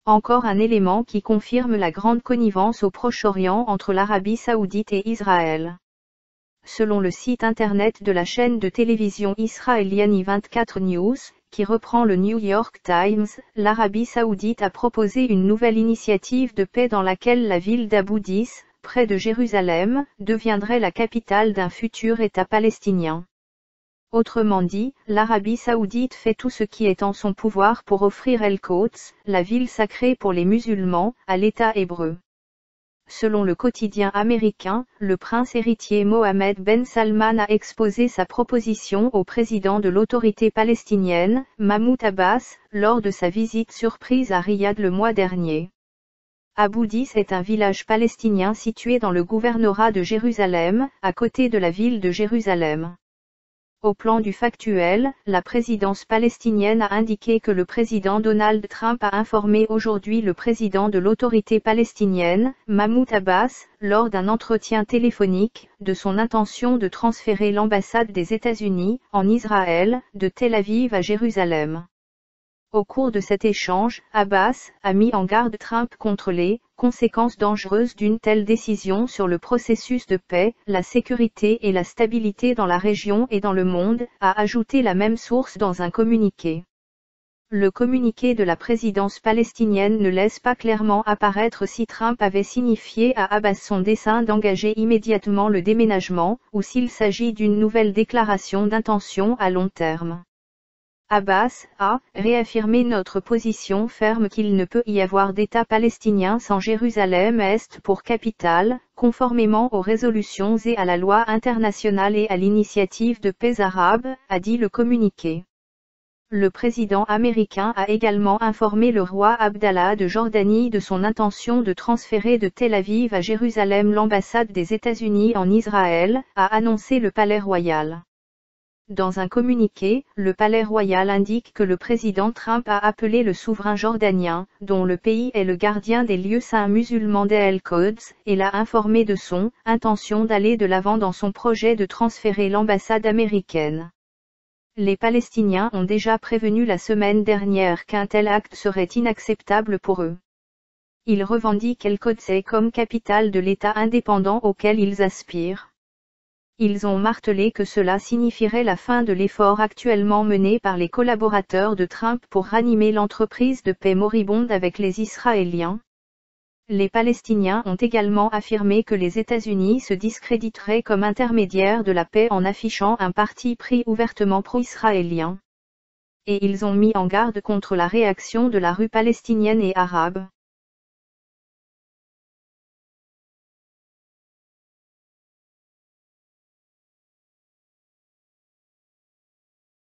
Encore un élément qui confirme la grande connivence au Proche-Orient entre l'Arabie Saoudite et Israël. Selon le site internet de la chaîne de télévision israélienne I24 News, qui reprend le New York Times, l'Arabie Saoudite a proposé une nouvelle initiative de paix dans laquelle la ville d'Abu Dis, près de Jérusalem, deviendrait la capitale d'un futur État palestinien. Autrement dit, l'Arabie Saoudite fait tout ce qui est en son pouvoir pour offrir El-Quds, la ville sacrée pour les musulmans, à l'État hébreu. Selon le quotidien américain, le prince héritier Mohammed Ben Salman a exposé sa proposition au président de l'autorité palestinienne, Mahmoud Abbas, lors de sa visite surprise à Riyad le mois dernier. Abu Dis est un village palestinien situé dans le gouvernorat de Jérusalem, à côté de la ville de Jérusalem. Au plan du factuel, la présidence palestinienne a indiqué que le président Donald Trump a informé aujourd'hui le président de l'autorité palestinienne, Mahmoud Abbas, lors d'un entretien téléphonique, de son intention de transférer l'ambassade des États-Unis, en Israël, de Tel Aviv à Jérusalem. Au cours de cet échange, Abbas a mis en garde Trump contre les conséquences dangereuses d'une telle décision sur le processus de paix, la sécurité et la stabilité dans la région et dans le monde, a ajouté la même source dans un communiqué. Le communiqué de la présidence palestinienne ne laisse pas clairement apparaître si Trump avait signifié à Abbas son dessein d'engager immédiatement le déménagement, ou s'il s'agit d'une nouvelle déclaration d'intention à long terme. Abbas a réaffirmé notre position ferme qu'il ne peut y avoir d'État palestinien sans Jérusalem-Est pour capitale, conformément aux résolutions et à la loi internationale et à l'initiative de paix arabe, a dit le communiqué. Le président américain a également informé le roi Abdallah de Jordanie de son intention de transférer de Tel Aviv à Jérusalem l'ambassade des États-Unis en Israël, a annoncé le Palais Royal. Dans un communiqué, le Palais Royal indique que le président Trump a appelé le souverain jordanien, dont le pays est le gardien des lieux saints musulmans d'El-Quds, et l'a informé de son intention d'aller de l'avant dans son projet de transférer l'ambassade américaine. Les Palestiniens ont déjà prévenu la semaine dernière qu'un tel acte serait inacceptable pour eux. Ils revendiquent El-Quds comme capitale de l'État indépendant auquel ils aspirent. Ils ont martelé que cela signifierait la fin de l'effort actuellement mené par les collaborateurs de Trump pour ranimer l'entreprise de paix moribonde avec les Israéliens. Les Palestiniens ont également affirmé que les États-Unis se discréditeraient comme intermédiaires de la paix en affichant un parti pris ouvertement pro-israélien. Et ils ont mis en garde contre la réaction de la rue palestinienne et arabe.